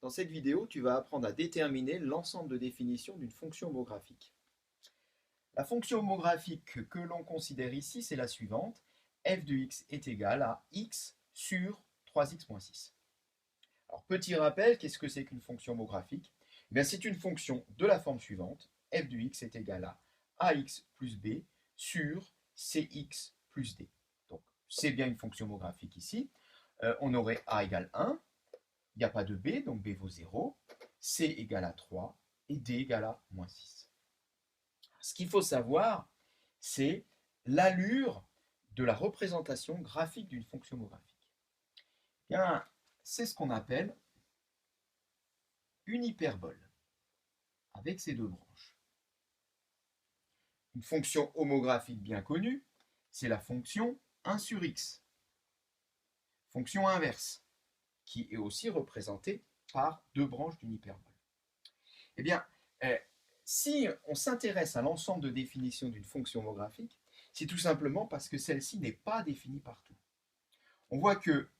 Dans cette vidéo, tu vas apprendre à déterminer l'ensemble de définitions d'une fonction homographique. La fonction homographique que l'on considère ici, c'est la suivante. F de x est égal à x sur 3x moins 6. Alors, petit rappel, qu'est-ce que c'est qu'une fonction homographique? C'est une fonction de la forme suivante. F de x est égal à ax plus b sur cx plus d. Donc, c'est bien une fonction homographique ici. On aurait a égale 1. Il n'y a pas de b, donc b vaut 0. C égale à 3 et d égale à moins 6. Ce qu'il faut savoir, c'est l'allure de la représentation graphique d'une fonction homographique. C'est ce qu'on appelle une hyperbole, avec ses deux branches. Une fonction homographique bien connue, c'est la fonction 1 sur x. Fonction inverse, qui est aussi représentée par deux branches d'une hyperbole. Si on s'intéresse à l'ensemble de définitions d'une fonction homographique, c'est tout simplement parce que celle-ci n'est pas définie partout. On voit que,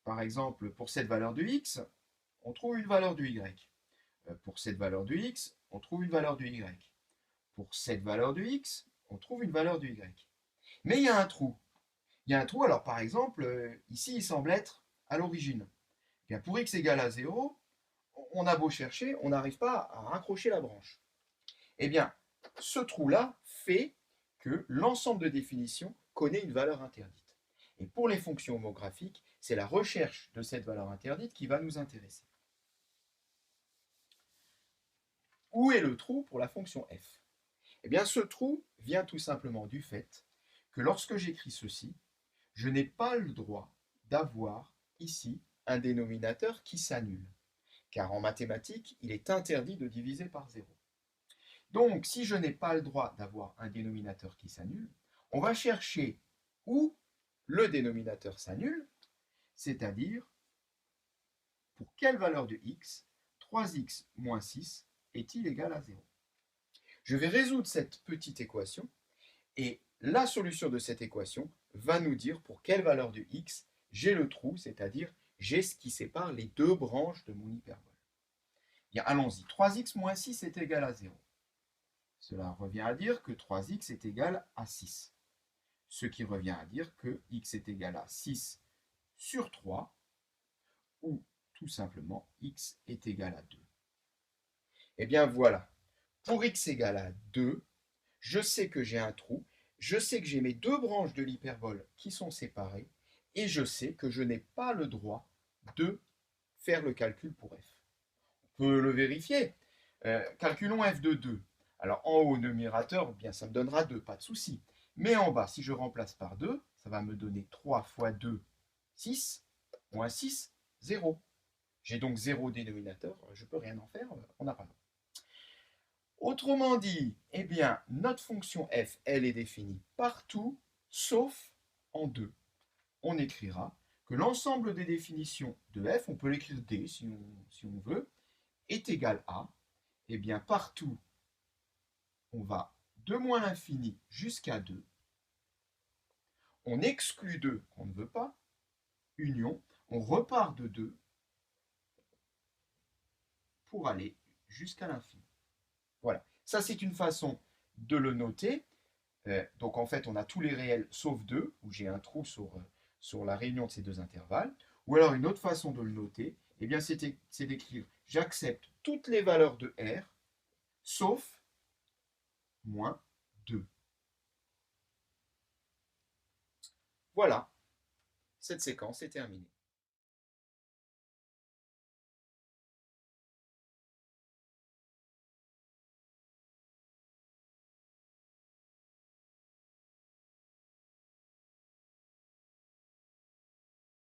par exemple, pour cette valeur de x, on trouve une valeur de y. Pour cette valeur de x, on trouve une valeur de y. Pour cette valeur de x, on trouve une valeur de y. Mais il y a un trou. Il y a un trou, alors par exemple, ici, il semble être à l'origine. Pour x égale à 0, on a beau chercher, on n'arrive pas à raccrocher la branche. Ce trou-là fait que l'ensemble de définitions connaît une valeur interdite. Et pour les fonctions homographiques, c'est la recherche de cette valeur interdite qui va nous intéresser. Où est le trou pour la fonction f? Ce trou vient tout simplement du fait que lorsque j'écris ceci, je n'ai pas le droit d'avoir ici un dénominateur qui s'annule. Car en mathématiques, il est interdit de diviser par 0. Donc, si je n'ai pas le droit d'avoir un dénominateur qui s'annule, on va chercher où le dénominateur s'annule, c'est-à-dire pour quelle valeur de x 3x moins 6 est-il égal à 0. Je vais résoudre cette petite équation et la solution de cette équation va nous dire pour quelle valeur de x j'ai le trou, c'est-à-dire j'ai ce qui sépare les deux branches de mon hyperbole. Allons-y, 3x moins 6 est égal à 0. Cela revient à dire que 3x est égal à 6. Ce qui revient à dire que x est égal à 6 sur 3, ou tout simplement x est égal à 2. Voilà, pour x égale à 2, je sais que j'ai un trou, je sais que j'ai mes deux branches de l'hyperbole qui sont séparées, et je sais que je n'ai pas le droit de faire le calcul pour f. On peut le vérifier. Calculons f de 2. Alors en haut, numérateur, ça me donnera 2, pas de souci. Mais en bas, si je remplace par 2, ça va me donner 3 fois 2, 6, moins 6, 0. J'ai donc 0 dénominateur, je ne peux rien en faire, on n'a pas le droit. Autrement dit, notre fonction f, elle est définie partout, sauf en 2. On écrira que l'ensemble des définitions de f, on peut l'écrire d si on veut, est égal à, partout, on va de moins l'infini jusqu'à 2. On exclut 2 qu'on ne veut pas, union, on repart de 2 pour aller jusqu'à l'infini. Voilà, ça c'est une façon de le noter. Donc en fait, on a tous les réels sauf 2, où j'ai un trou sur la réunion de ces deux intervalles. Ou alors une autre façon de le noter, c'est d'écrire j'accepte toutes les valeurs de R, sauf moins 2. Voilà, cette séquence est terminée.